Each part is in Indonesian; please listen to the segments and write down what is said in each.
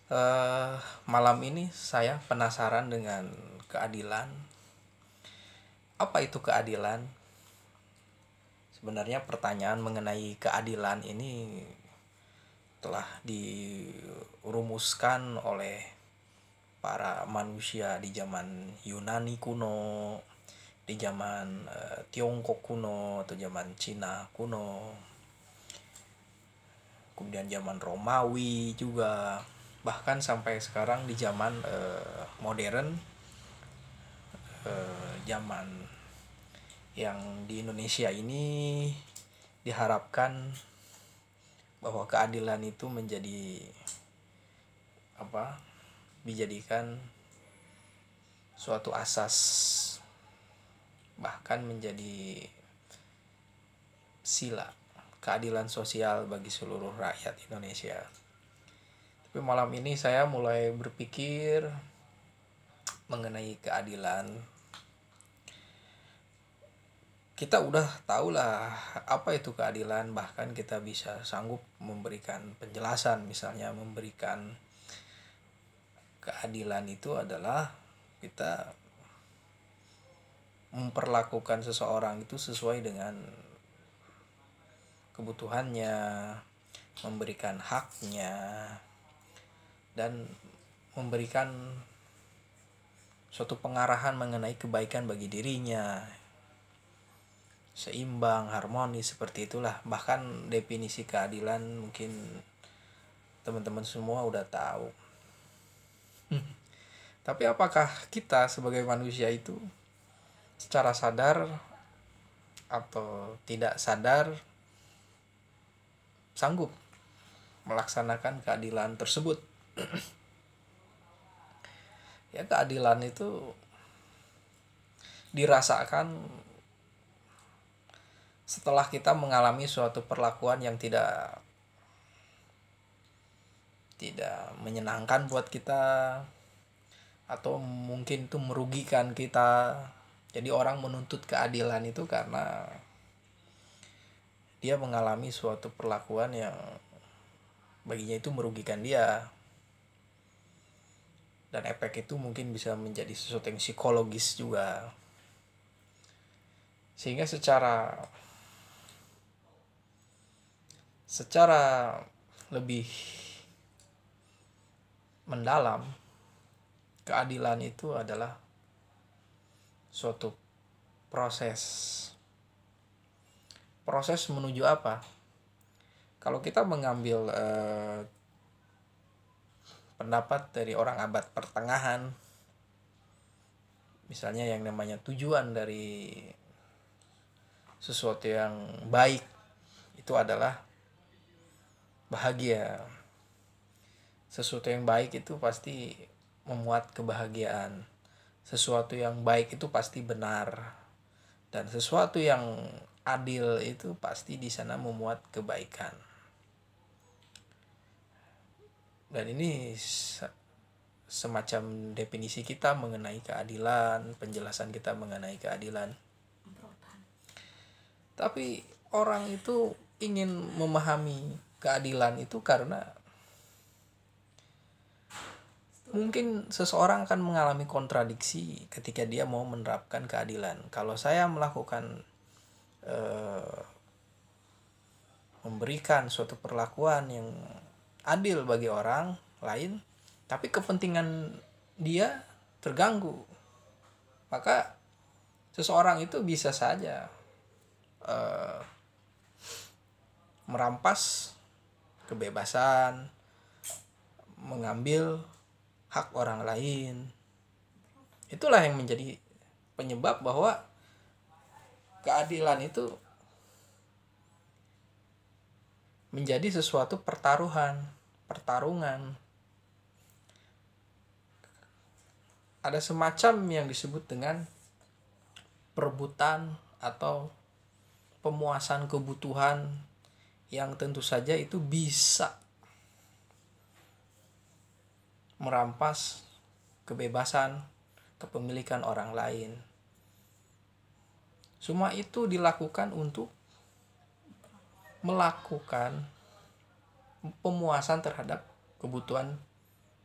Eh, Malam ini saya penasaran dengan keadilan. Apa itu keadilan? Sebenarnya pertanyaan mengenai keadilan ini telah dirumuskan oleh para manusia di zaman Yunani kuno, di zaman Tiongkok kuno atau zaman Cina kuno, kemudian zaman Romawi juga, bahkan sampai sekarang di zaman modern, zaman yang di Indonesia ini diharapkan bahwa keadilan itu menjadi apa? Dijadikan suatu asas, bahkan menjadi sila keadilan sosial bagi seluruh rakyat Indonesia. Tapi malam ini saya mulai berpikir mengenai keadilan. Kita udah tahu lah apa itu keadilan, bahkan kita bisa sanggup memberikan penjelasan, misalnya memberikan keadilan itu adalah kita memperlakukan seseorang itu sesuai dengan kebutuhannya, memberikan haknya, dan memberikan suatu pengarahan mengenai kebaikan bagi dirinya, seimbang, harmonis, seperti itulah. Bahkan definisi keadilan mungkin teman-teman semua udah tahu. Tapi apakah kita sebagai manusia itu secara sadar atau tidak sadar sanggup melaksanakan keadilan tersebut? Ya, keadilan itu dirasakan setelah kita mengalami suatu perlakuan yang tidak menyenangkan buat kita, atau mungkin itu merugikan kita. Jadi orang menuntut keadilan itu karena dia mengalami suatu perlakuan yang baginya itu merugikan dia, dan efek itu mungkin bisa menjadi sesuatu yang psikologis juga, sehingga secara lebih mendalam, keadilan itu adalah suatu proses menuju apa? Kalau kita mengambil pendapat dari orang abad pertengahan, misalnya yang namanya tujuan dari sesuatu yang baik itu adalah bahagia. Sesuatu yang baik itu pasti memuat kebahagiaan. Sesuatu yang baik itu pasti benar. Dan sesuatu yang adil itu pasti di sana memuat kebaikan. Dan ini semacam definisi kita mengenai keadilan, penjelasan kita mengenai keadilan. Tapi orang itu ingin memahami keadilan itu karena mungkin seseorang akan mengalami kontradiksi ketika dia mau menerapkan keadilan. Kalau saya melakukan memberikan suatu perlakuan yang adil bagi orang lain, tapi kepentingan dia terganggu, maka seseorang itu bisa saja merampas kebebasan, mengambil hak orang lain. Itulah yang menjadi penyebab bahwa keadilan itu menjadi sesuatu pertarungan. Ada semacam yang disebut dengan perebutan atau pemuasan kebutuhan yang tentu saja itu bisa merampas kebebasan, kepemilikan orang lain. Semua itu dilakukan untuk melakukan pemuasan terhadap kebutuhan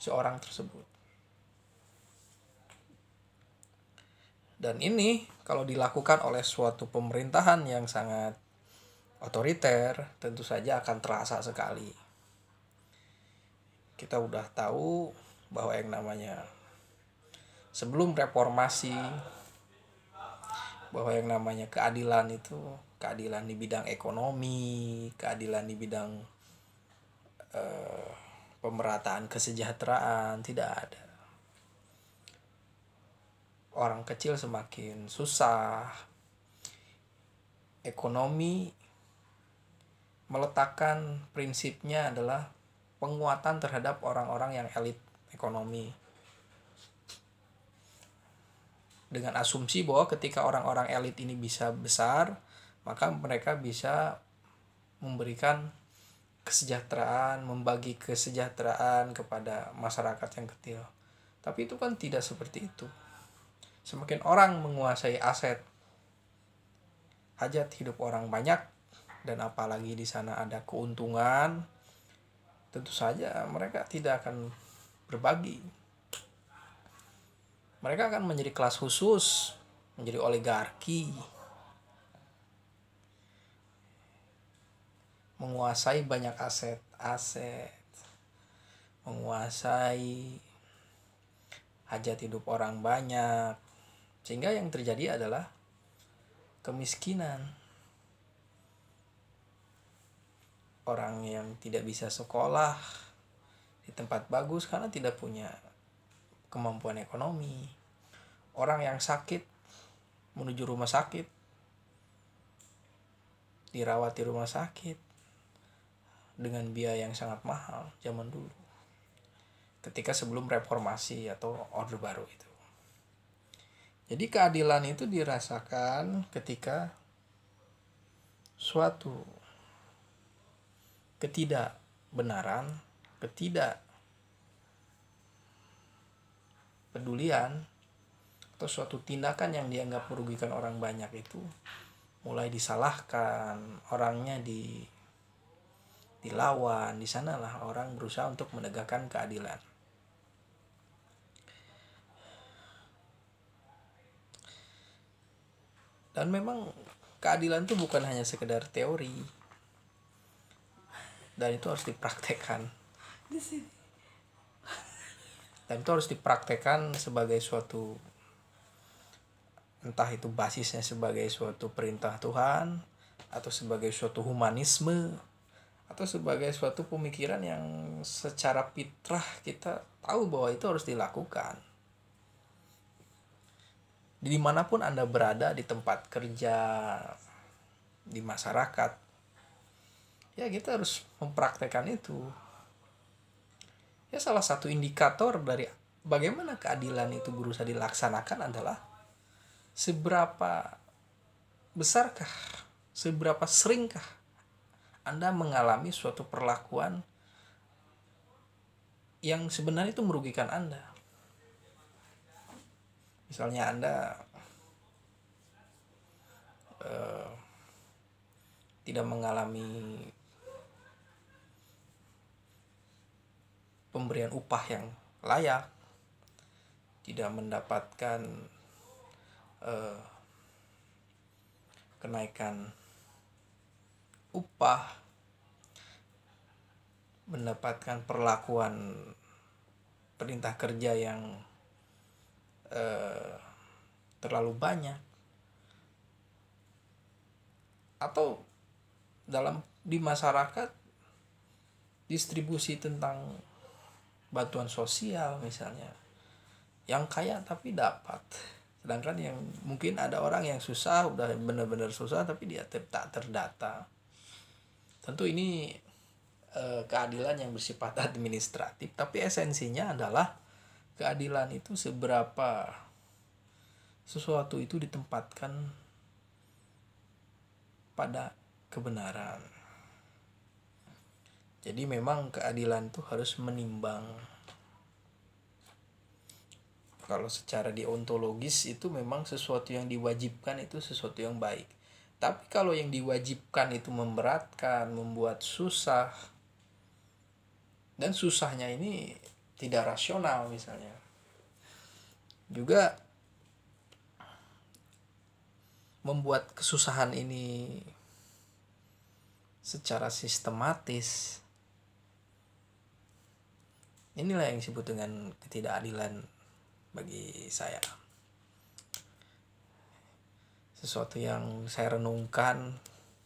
seorang tersebut. Dan ini kalau dilakukan oleh suatu pemerintahan yang sangat otoriter, tentu saja akan terasa sekali. Kita udah tahu bahwa yang namanya sebelum reformasi, bahwa yang namanya keadilan itu keadilan di bidang ekonomi, keadilan di bidang pemerataan kesejahteraan tidak ada. Orang kecil semakin susah. Ekonomi meletakkan prinsipnya adalah penguatan terhadap orang-orang yang elit ekonomi. Dengan asumsi bahwa ketika orang-orang elit ini bisa besar, maka mereka bisa memberikan kesejahteraan, membagi kesejahteraan kepada masyarakat yang kecil. Tapi itu kan tidak seperti itu. Semakin orang menguasai aset, hajat hidup orang banyak, dan apalagi di sana ada keuntungan, tentu saja mereka tidak akan berbagi. Mereka akan menjadi kelas khusus, menjadi oligarki, menguasai banyak aset, menguasai hajat hidup orang banyak, sehingga yang terjadi adalah kemiskinan. Orang yang tidak bisa sekolah di tempat bagus karena tidak punya kemampuan ekonomi. Orang yang sakit menuju rumah sakit, dirawat di rumah sakit dengan biaya yang sangat mahal zaman dulu, ketika sebelum reformasi atau Orde Baru itu. Jadi keadilan itu dirasakan ketika suatu ketidakbenaran, ketidakpedulian, atau suatu tindakan yang dianggap merugikan orang banyak itu mulai disalahkan, orangnya dilawan. Di sanalah orang berusaha untuk menegakkan keadilan. Dan memang keadilan itu bukan hanya sekedar teori, dan itu harus dipraktekkan. Dan itu harus dipraktekkan sebagai suatu, entah itu basisnya sebagai suatu perintah Tuhan, atau sebagai suatu humanisme, atau sebagai suatu pemikiran yang secara fitrah kita tahu bahwa itu harus dilakukan. Dimanapun Anda berada, di tempat kerja, di masyarakat, ya kita harus mempraktekkan itu. Ya salah satu indikator dari bagaimana keadilan itu berusaha dilaksanakan adalah seberapa besarkah, seberapa seringkah Anda mengalami suatu perlakuan yang sebenarnya itu merugikan Anda. Misalnya Anda tidak mengalami pemberian upah yang layak, tidak mendapatkan kenaikan upah, mendapatkan perlakuan perintah kerja yang terlalu banyak, atau di masyarakat distribusi tentang bantuan sosial misalnya, yang kaya tapi dapat, sedangkan yang mungkin ada orang yang susah, udah benar-benar susah tapi dia tak terdata. Tentu ini keadilan yang bersifat administratif, tapi esensinya adalah keadilan itu seberapa sesuatu itu ditempatkan pada kebenaran. Jadi memang keadilan itu harus menimbang. Kalau secara deontologis itu memang sesuatu yang diwajibkan itu sesuatu yang baik. Tapi kalau yang diwajibkan itu memberatkan, membuat susah, dan susahnya ini tidak rasional misalnya. Juga membuat kesusahan ini secara sistematis. Inilah yang disebut dengan ketidakadilan bagi saya. Sesuatu yang saya renungkan,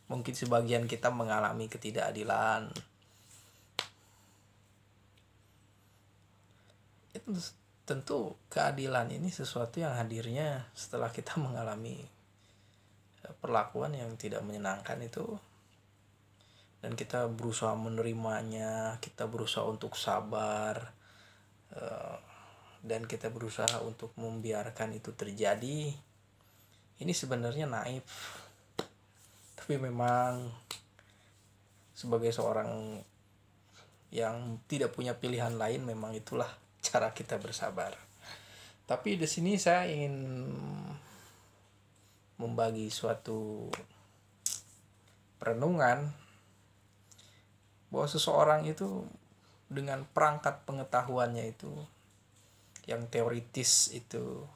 mungkin sebagian kita mengalami ketidakadilan. Itu tentu keadilan ini sesuatu yang hadirnya setelah kita mengalami perlakuan yang tidak menyenangkan itu, dan kita berusaha menerimanya, kita berusaha untuk sabar, dan kita berusaha untuk membiarkan itu terjadi. Ini sebenarnya naif, tapi memang sebagai seorang yang tidak punya pilihan lain, memang itulah cara kita bersabar. Tapi di sini saya ingin membagi suatu perenungan bahwa seseorang itu dengan perangkat pengetahuannya itu yang teoritis itu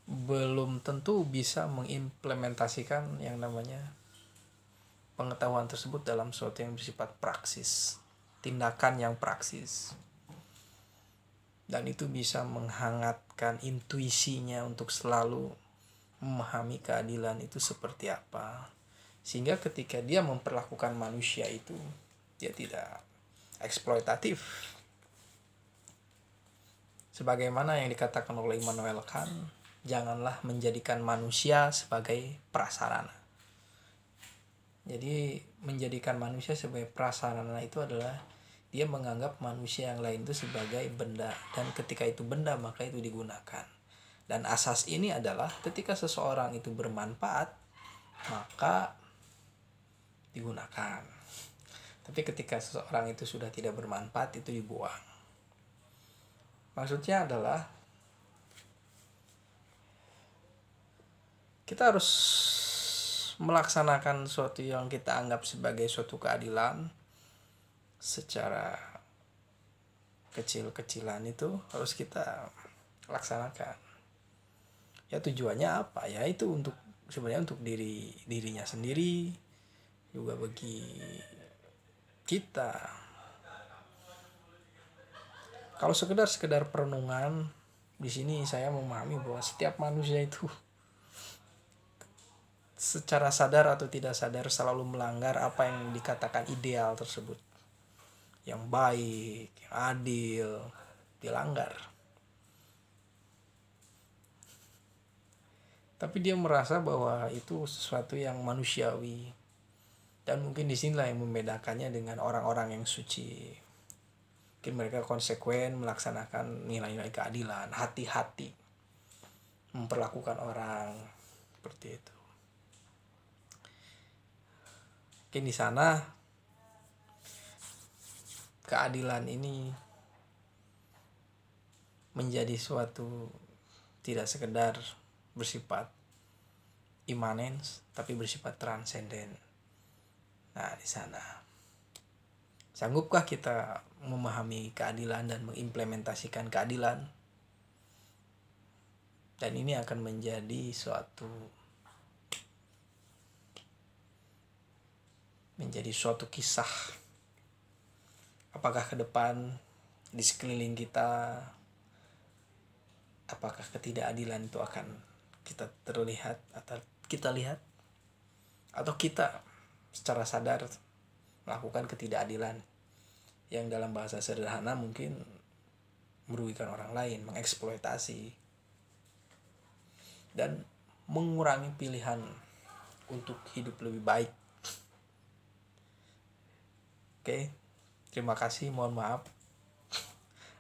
belum tentu bisa mengimplementasikan yang namanya pengetahuan tersebut dalam sesuatu yang bersifat praksis, tindakan yang praksis. Dan itu bisa menghangatkan intuisinya untuk selalu memahami keadilan itu seperti apa. Sehingga ketika dia memperlakukan manusia itu, dia tidak eksploitatif. Sebagaimana yang dikatakan oleh Immanuel Kant, janganlah menjadikan manusia sebagai prasarana. Jadi menjadikan manusia sebagai prasarana itu adalah dia menganggap manusia yang lain itu sebagai benda, dan ketika itu benda maka itu digunakan. Dan asas ini adalah ketika seseorang itu bermanfaat maka digunakan. Tapi ketika seseorang itu sudah tidak bermanfaat itu dibuang. Maksudnya adalah kita harus melaksanakan sesuatu yang kita anggap sebagai suatu keadilan secara kecil-kecilan, itu harus kita laksanakan. Ya tujuannya apa? Ya itu untuk sebenarnya untuk dirinya sendiri, juga bagi kita. Kalau sekedar perenungan, di sini saya memahami bahwa setiap manusia itu secara sadar atau tidak sadar selalu melanggar apa yang dikatakan ideal tersebut. Yang baik, yang adil, dilanggar. Tapi dia merasa bahwa itu sesuatu yang manusiawi. Dan mungkin disinilah yang membedakannya dengan orang-orang yang suci. Mungkin mereka konsekuen melaksanakan nilai-nilai keadilan, hati-hati memperlakukan orang seperti itu. Mungkin di sana keadilan ini menjadi suatu tidak sekedar bersifat imanens, tapi bersifat transenden. Nah, di sana sanggupkah kita memahami keadilan dan mengimplementasikan keadilan? Dan ini akan menjadi suatu kisah. Apakah ke depan di sekeliling kita, apakah ketidakadilan itu akan kita terlihat atau kita lihat, atau kita secara sadar melakukan ketidakadilan yang dalam bahasa sederhana mungkin merugikan orang lain, mengeksploitasi, dan mengurangi pilihan untuk hidup lebih baik. Oke, terima kasih, mohon maaf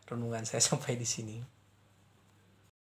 renungan saya sampai di sini.